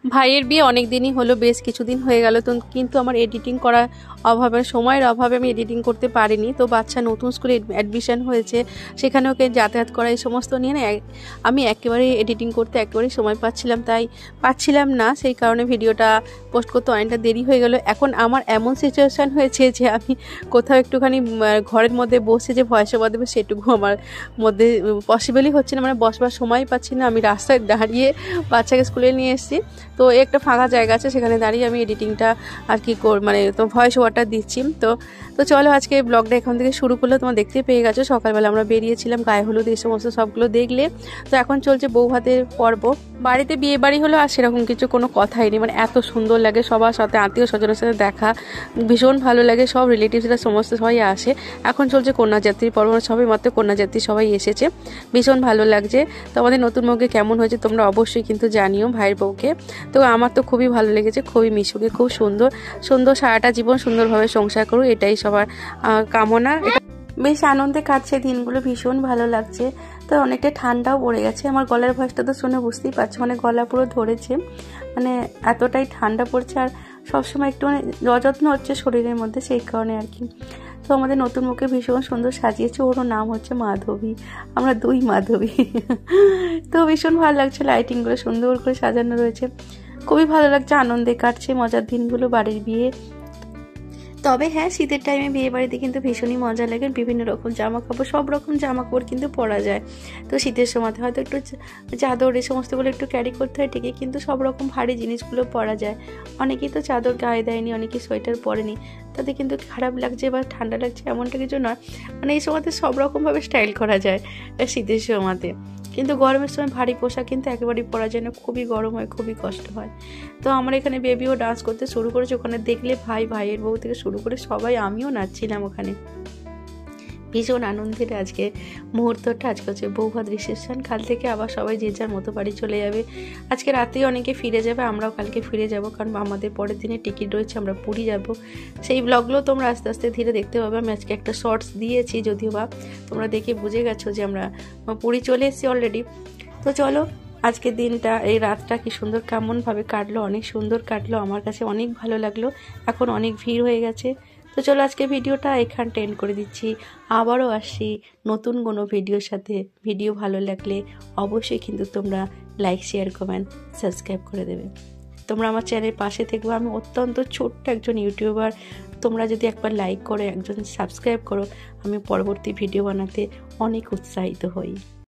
ভাইয়ের বিয়ে অনেক দিনই হলো, বেশ কিছুদিন হয়ে গেল তো, কিন্তু আমার এডিটিং করার অভাবে, সময়ের অভাবে আমি এডিটিং করতে পারিনি। তো বাচ্চা নতুন স্কুলে অ্যাডমিশন হয়েছে, সেখানে ওকে যাতায়াত করা এই সমস্ত নিয়ে না আমি একেবারেই এডিটিং করতে একেবারেই সময় পাচ্ছিলাম না, সেই কারণে ভিডিওটা পোস্ট করতে অনেকটা দেরি হয়ে গেল। এখন আমার এমন সিচুয়েশান হয়েছে যে আমি কোথাও একটুখানি ঘরের মধ্যে বসে যে ভয়েস ওভার দেবে সেটুকু আমার মধ্যে পসিবলই হচ্ছে না, মানে বসবার সময় পাচ্ছি না। আমি রাস্তায় দাঁড়িয়ে বাচ্চাকে স্কুলে নিয়ে এসেছি, তো একটা ফাঁকা জায়গা আছে, সেখানে দাঁড়িয়ে আমি এডিটিংটা আর কি মানে তো ভয়েস ওভারটা দিচ্ছি। তো চলো আজকে ব্লগটা এখান থেকে শুরু করলে, তোমরা দেখতে পেয়ে গেছো সকালবেলা আমরা বেরিয়েছিলাম গায়ে হলুদ, এই সমস্ত সবগুলো দেখলে। তো এখন চলছে বউ ভাতের পর্ব। বাড়িতে বিয়ে বাড়ি হলো আর সেরকম কিছু কোনো কথাই নেই, মানে এত সুন্দর লাগে সবার সাথে, আত্মীয় স্বজনের সাথে দেখা ভীষণ ভালো লাগে, সব রিলেটিভসরা সমস্ত সবাই আসে। এখন চলছে কন্যাযাত্রী পর্ব, সবাই মাত্র কন্যাযাত্রী সবাই এসেছে, ভীষণ ভালো লাগছে। তো আমাদের নতুন বউকে কেমন হয়েছে তোমরা অবশ্যই কিন্তু জানিও, ভাইয়ের বউকে। তো আমার তো খুবই ভালো লেগেছে, খুবই মিশুকে খুব সুন্দর সারাটা জীবন সুন্দরভাবে সংসার করুক, এটাই সবার কামনা। বেশ আনন্দে কাটছে দিনগুলো, ভীষণ ভালো লাগছে। তো অনেকটা ঠান্ডাও পড়ে গেছে, আমার গলার ভয়েসটা তো শুনে বুঝতেই পারছো, মানে গলা পুরো ধরেছে, মানে এতটাই ঠান্ডা পড়ছে। আর সবসময় একটু মানে অযত্ন হচ্ছে শরীরের মধ্যে, সেই কারণে আর কি। তো আমাদের নতুন মুখে ভীষণ সুন্দর সাজিয়েছে, ওরও নাম হচ্ছে মাধবী, আমরা দুই মাধবী। তো ভীষণ ভালো লাগছে, লাইটিংগুলো সুন্দর করে সাজানো রয়েছে, খুবই ভালো লাগছে, আনন্দে কাটছে মজার দিনগুলো বাড়ির বিয়ে। তবে হ্যাঁ, শীতের টাইমে বিয়ে বাড়িতে কিন্তু ভীষণই মজা লাগে, বিভিন্ন রকম জামা কাপড়, সব রকম জামা কাপড় কিন্তু পরা যায়। তো শীতের সময়তে হয়তো একটু চাদর এই সমস্তগুলো একটু ক্যারি করতে হয় ঠিকই, কিন্তু সব রকম ভারী জিনিসগুলো পরা যায়। অনেকেই তো চাদর গায়ে দেয়নি, অনেকেই সোয়েটার পরেনি, তাতে কিন্তু খারাপ লাগছে বা ঠান্ডা লাগছে এমনটা কিছু নয়, মানে এই সময়তে সব রকমভাবে স্টাইল করা যায় শীতের সময়তে। কিন্তু গরমের সময় ভারী পোশাক কিন্তু একেবারেই পরা যায় না, খুবই গরম হয়, খুবই কষ্ট হয়। তো আমার এখানে বেবিও ডান্স করতে শুরু করেছে, ওখানে দেখলে ভাইয়ের বউ থেকে শুরু করে সবাই, আমিও নাচছিলাম ওখানে। ভীষণ আনন্দের আজকে মুহূর্তটা। আজকে হচ্ছে বৌভাত রিসেপশন, কাল থেকে আবার সবাই যে যার মতো বাড়ি চলে যাবে। আজকে রাতেই অনেকে ফিরে যাবে, আমরাও কালকে ফিরে যাব, কারণ আমাদের পরের দিনে টিকিট রয়েছে, আমরা পুরী যাব। সেই ব্লগগুলো তোমরা আস্তে আস্তে ধীরে দেখতে পাবে। আমি আজকে একটা শর্টস দিয়েছি, যদিও বা তোমরা দেখে বুঝে গেছো যে আমরা পুরী চলে এসেছি অলরেডি। তো চলো আজকের দিনটা, এই রাতটা কি সুন্দর কেমনভাবে কাটলো, অনেক সুন্দর কাটলো, আমার কাছে অনেক ভালো লাগলো। এখন অনেক ভিড় হয়ে গেছে। তো চলো আজকে ভিডিওটা এখানটা এন্ড করে দিচ্ছি, আবারও আসছি নতুন কোনো ভিডিওর সাথে। ভিডিও ভালো লাগলে অবশ্যই কিন্তু তোমরা লাইক, শেয়ার, কমেন্ট, সাবস্ক্রাইব করে দেবে। তোমরা আমার চ্যানেলের পাশে থাকবে, আমি অত্যন্ত ছোট্ট একজন ইউটিউবার। তোমরা যদি একবার লাইক করো, একজন সাবস্ক্রাইব করো, আমি পরবর্তী ভিডিও বানাতে অনেক উৎসাহিত হই।